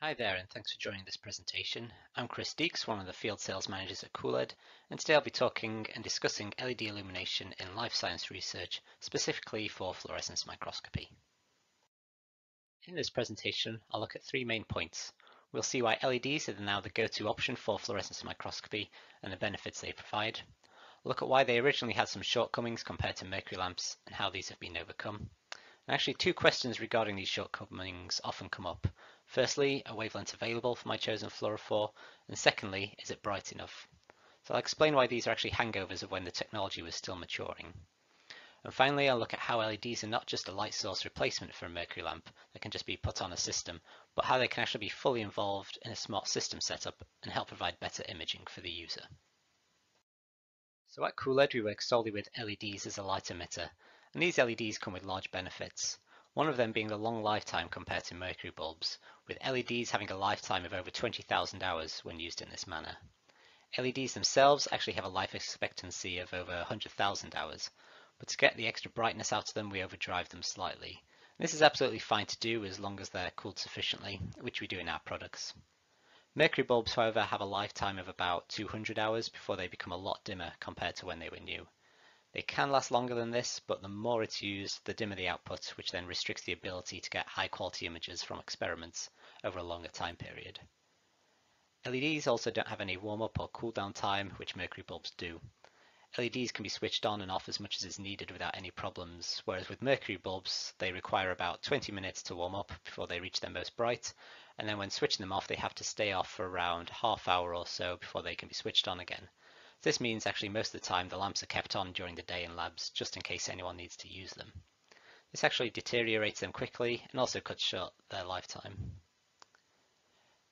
Hi there, and thanks for joining this presentation. I'm Chris Deeks, one of the field sales managers at Cooled, and today I'll be talking and discussing LED illumination in life science research, specifically for fluorescence microscopy. In this presentation, I'll look at three main points. We'll see why LEDs are now the go-to option for fluorescence microscopy and the benefits they provide. We'll look at why they originally had some shortcomings compared to mercury lamps and how these have been overcome. And actually, two questions regarding these shortcomings often come up. Firstly, are wavelengths available for my chosen fluorophore? And secondly, is it bright enough? So I'll explain why these are actually hangovers of when the technology was still maturing. And finally, I'll look at how LEDs are not just a light source replacement for a mercury lamp that can just be put on a system, but how they can actually be fully involved in a smart system setup and help provide better imaging for the user. So at Cooled, we work solely with LEDs as a light emitter, and these LEDs come with large benefits. One of them being the long lifetime compared to mercury bulbs, with LEDs having a lifetime of over 20,000 hours when used in this manner. LEDs themselves actually have a life expectancy of over 100,000 hours, but to get the extra brightness out of them, we overdrive them slightly. This is absolutely fine to do as long as they're cooled sufficiently, which we do in our products. Mercury bulbs, however, have a lifetime of about 200 hours before they become a lot dimmer compared to when they were new. They can last longer than this, but the more it's used, the dimmer the output, which then restricts the ability to get high quality images from experiments over a longer time period. LEDs also don't have any warm-up or cool-down time, which mercury bulbs do. LEDs can be switched on and off as much as is needed without any problems, whereas with mercury bulbs, they require about 20 minutes to warm up before they reach their most bright, and then when switching them off, they have to stay off for around half hour or so before they can be switched on again. This means actually most of the time the lamps are kept on during the day in labs, just in case anyone needs to use them. This actually deteriorates them quickly and also cuts short their lifetime.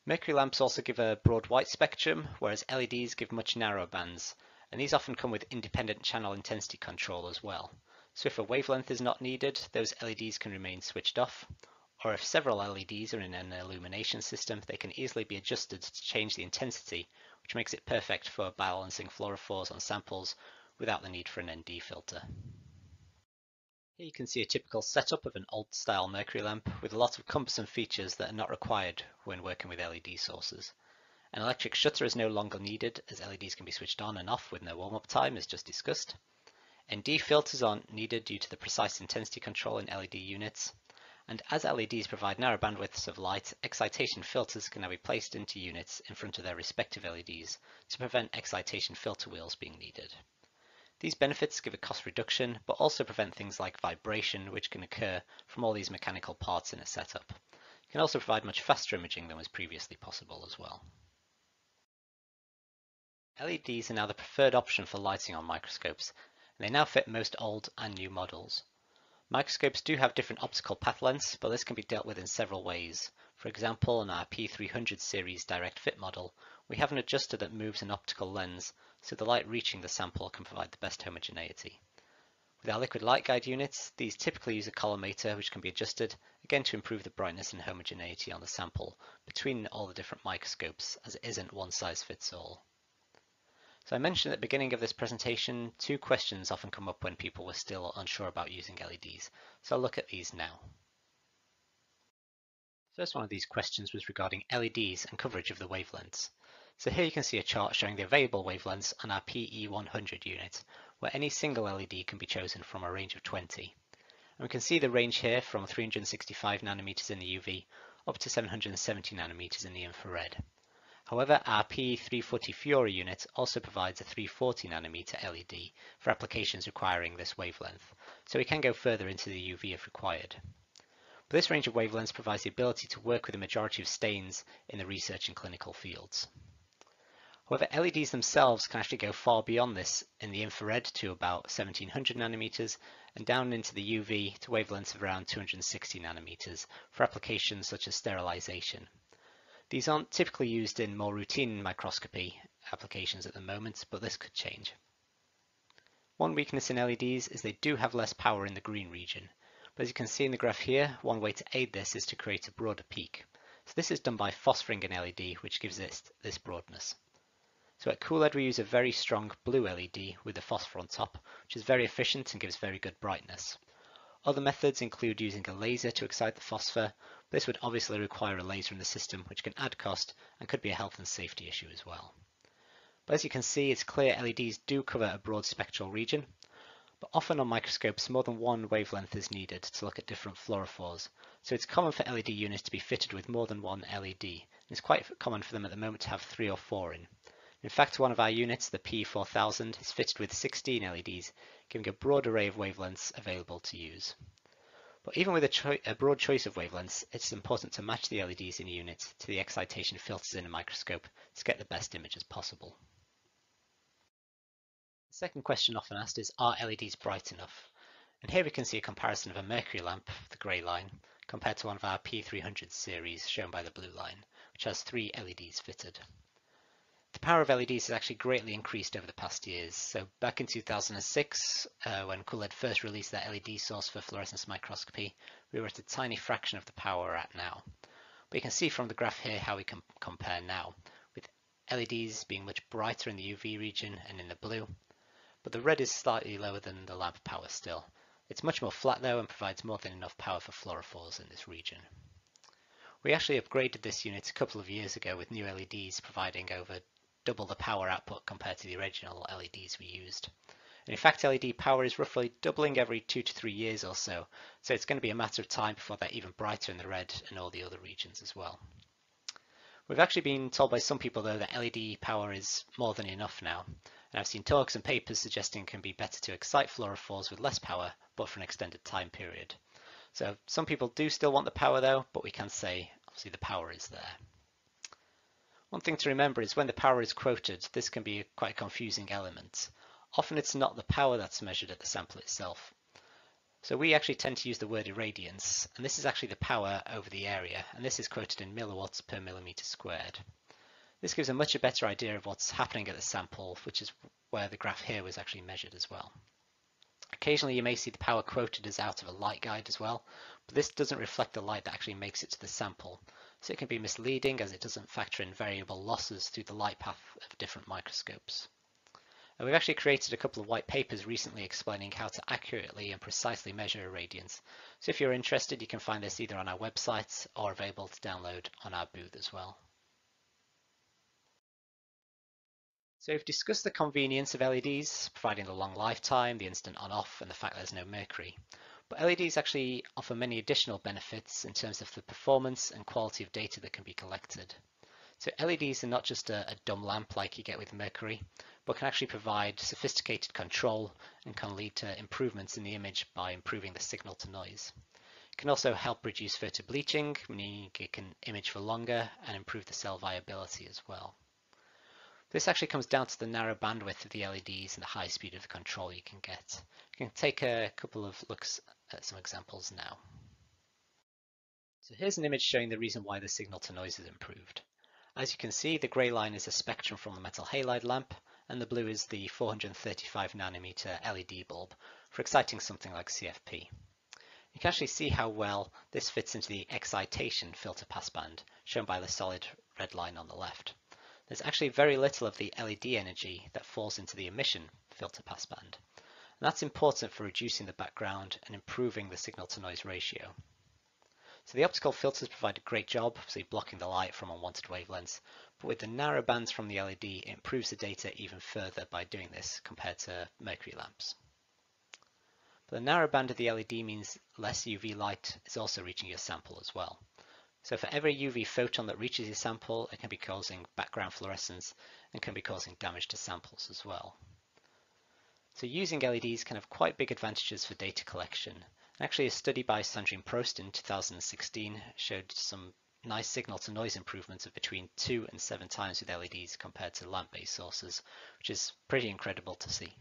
Mercury lamps also give a broad white spectrum, whereas LEDs give much narrower bands, and these often come with independent channel intensity control as well. So if a wavelength is not needed, those LEDs can remain switched off, or if several LEDs are in an illumination system, they can easily be adjusted to change the intensity, which makes it perfect for balancing fluorophores on samples without the need for an ND filter. Here you can see a typical setup of an old-style mercury lamp with a lot of cumbersome features that are not required when working with LED sources. An electric shutter is no longer needed as LEDs can be switched on and off with no warm-up time as just discussed. ND filters aren't needed due to the precise intensity control in LED units. And as LEDs provide narrow bandwidths of light, excitation filters can now be placed into units in front of their respective LEDs to prevent excitation filter wheels being needed. These benefits give a cost reduction, but also prevent things like vibration, which can occur from all these mechanical parts in a setup. It can also provide much faster imaging than was previously possible as well. LEDs are now the preferred option for lighting on microscopes, and they now fit most old and new models. Microscopes do have different optical path lengths, but this can be dealt with in several ways. For example, in our P300 series direct fit model, we have an adjuster that moves an optical lens, so the light reaching the sample can provide the best homogeneity. With our liquid light guide units, these typically use a collimator which can be adjusted, again to improve the brightness and homogeneity on the sample between all the different microscopes, as it isn't one size fits all. So I mentioned at the beginning of this presentation, two questions often come up when people were still unsure about using LEDs, so I'll look at these now. First one of these questions was regarding LEDs and coverage of the wavelengths. So here you can see a chart showing the available wavelengths on our PE100 unit, where any single LED can be chosen from a range of 20. And we can see the range here from 365 nanometers in the UV up to 770 nanometers in the infrared. However, our P340 Fiori unit also provides a 340 nanometer LED for applications requiring this wavelength, so we can go further into the UV if required. But this range of wavelengths provides the ability to work with a majority of stains in the research and clinical fields. However, LEDs themselves can actually go far beyond this in the infrared to about 1700 nanometers and down into the UV to wavelengths of around 260 nanometers for applications such as sterilization. These aren't typically used in more routine microscopy applications at the moment, but this could change. One weakness in LEDs is they do have less power in the green region, but as you can see in the graph here, one way to aid this is to create a broader peak. So this is done by phosphoring an LED, which gives it this broadness. So at Cooled we use a very strong blue LED with a phosphor on top, which is very efficient and gives very good brightness. Other methods include using a laser to excite the phosphor. This would obviously require a laser in the system, which can add cost and could be a health and safety issue as well. But as you can see, it's clear LEDs do cover a broad spectral region, but often on microscopes more than one wavelength is needed to look at different fluorophores. So it's common for LED units to be fitted with more than one LED. It's quite common for them at the moment to have 3 or 4 in. In fact, one of our units, the P4000, is fitted with 16 LEDs, giving a broad array of wavelengths available to use. But even with a broad choice of wavelengths, it's important to match the LEDs in a unit to the excitation filters in a microscope to get the best images possible. The second question often asked is, are LEDs bright enough? And here we can see a comparison of a mercury lamp, the grey line, compared to one of our P300 series shown by the blue line, which has 3 LEDs fitted. The power of LEDs has actually greatly increased over the past years. So back in 2006, when Cooled first released their LED source for fluorescence microscopy, we were at a tiny fraction of the power we're at now. But you can see from the graph here how we can compare now, with LEDs being much brighter in the UV region and in the blue, but the red is slightly lower than the lamp power still. It's much more flat though and provides more than enough power for fluorophores in this region. We actually upgraded this unit a couple of years ago with new LEDs providing over double the power output compared to the original LEDs we used. And in fact, LED power is roughly doubling every 2 to 3 years or so it's going to be a matter of time before they're even brighter in the red and all the other regions as well. We've actually been told by some people though that LED power is more than enough now, and I've seen talks and papers suggesting it can be better to excite fluorophores with less power but for an extended time period. So some people do still want the power though, but we can say obviously the power is there. One thing to remember is when the power is quoted, this can be quite a confusing element. Often it's not the power that's measured at the sample itself. So we actually tend to use the word irradiance, and this is actually the power over the area, and this is quoted in milliwatts per millimeter squared. This gives a much better idea of what's happening at the sample, which is where the graph here was actually measured as well. Occasionally you may see the power quoted as out of a light guide as well, but this doesn't reflect the light that actually makes it to the sample. So it can be misleading as it doesn't factor in variable losses through the light path of different microscopes. And we've actually created a couple of white papers recently explaining how to accurately and precisely measure irradiance. So if you're interested, you can find this either on our website or available to download on our booth as well. So we've discussed the convenience of LEDs, providing the long lifetime, the instant on-off, and the fact there's no mercury. But LEDs actually offer many additional benefits in terms of the performance and quality of data that can be collected. So LEDs are not just a dumb lamp like you get with mercury, but can actually provide sophisticated control and can lead to improvements in the image by improving the signal to noise. It can also help reduce photobleaching, meaning it can image for longer and improve the cell viability as well. This actually comes down to the narrow bandwidth of the LEDs and the high speed of the control you can get. You can take a couple of looks at some examples now. So here's an image showing the reason why the signal to noise is improved. As you can see, the grey line is a spectrum from the metal halide lamp, and the blue is the 435 nanometer LED bulb for exciting something like CFP. You can actually see how well this fits into the excitation filter passband, shown by the solid red line on the left. There's actually very little of the LED energy that falls into the emission filter passband. And that's important for reducing the background and improving the signal to noise ratio. So the optical filters provide a great job, obviously blocking the light from unwanted wavelengths, but with the narrow bands from the LED, it improves the data even further by doing this compared to mercury lamps. But the narrow band of the LED means less UV light is also reaching your sample as well. So for every UV photon that reaches your sample, it can be causing background fluorescence and can be causing damage to samples as well. So using LEDs can have quite big advantages for data collection. Actually, a study by Sandrine Prost in 2016 showed some nice signal to noise improvements of between 2 and 7 times with LEDs compared to lamp-based sources, which is pretty incredible to see.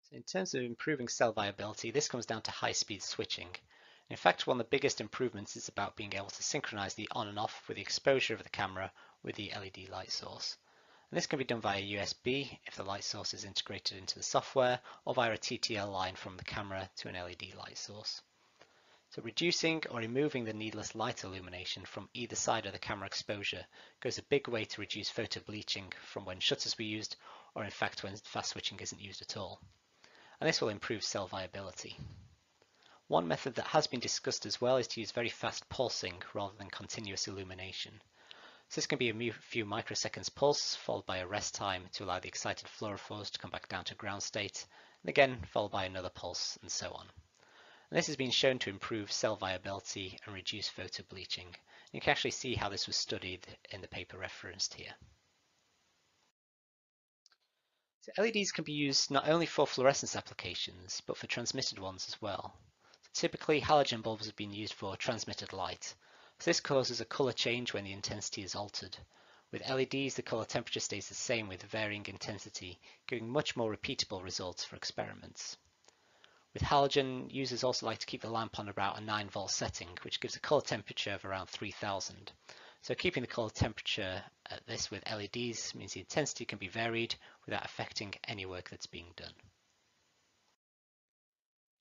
So in terms of improving cell viability, this comes down to high-speed switching. In fact, one of the biggest improvements is about being able to synchronize the on and off with the exposure of the camera with the LED light source. And this can be done via USB if the light source is integrated into the software, or via a TTL line from the camera to an LED light source. So reducing or removing the needless light illumination from either side of the camera exposure goes a big way to reduce photo bleaching from when shutters were used, or in fact when fast switching isn't used at all. and this will improve cell viability. One method that has been discussed as well is to use very fast pulsing rather than continuous illumination. So this can be a few microseconds pulse, followed by a rest time to allow the excited fluorophores to come back down to ground state, and again followed by another pulse, and so on. And this has been shown to improve cell viability and reduce photobleaching. You can actually see how this was studied in the paper referenced here. So LEDs can be used not only for fluorescence applications, but for transmitted ones as well. So typically, halogen bulbs have been used for transmitted light. So this causes a colour change when the intensity is altered. With LEDs, the colour temperature stays the same with varying intensity, giving much more repeatable results for experiments. With halogen, users also like to keep the lamp on about a 9-volt setting, which gives a colour temperature of around 3000. So keeping the colour temperature at this with LEDs means the intensity can be varied without affecting any work that's being done.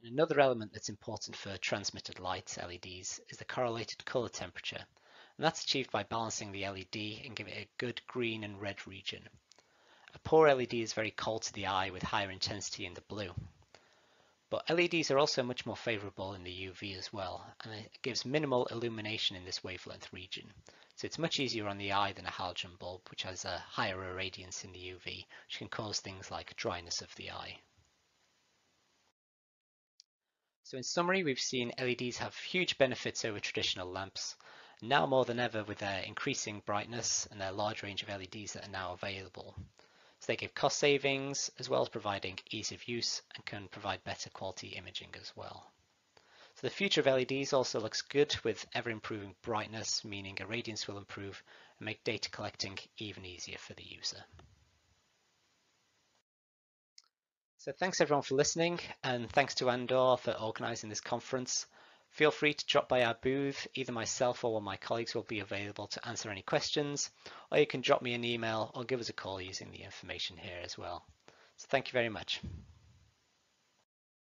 And another element that's important for transmitted light LEDs is the correlated colour temperature, and that's achieved by balancing the LED and giving it a good green and red region. A poor LED is very cold to the eye with higher intensity in the blue. But LEDs are also much more favourable in the UV as well, and it gives minimal illumination in this wavelength region. So it's much easier on the eye than a halogen bulb, which has a higher irradiance in the UV, which can cause things like dryness of the eye. So in summary, we've seen LEDs have huge benefits over traditional lamps, now more than ever with their increasing brightness and their large range of LEDs that are now available. So they give cost savings as well as providing ease of use and can provide better quality imaging as well. So the future of LEDs also looks good with ever improving brightness, meaning irradiance will improve and make data collecting even easier for the user. So thanks everyone for listening, and thanks to Andor for organising this conference. Feel free to drop by our booth. Either myself or one of my colleagues will be available to answer any questions, or you can drop me an email or give us a call using the information here as well. So thank you very much.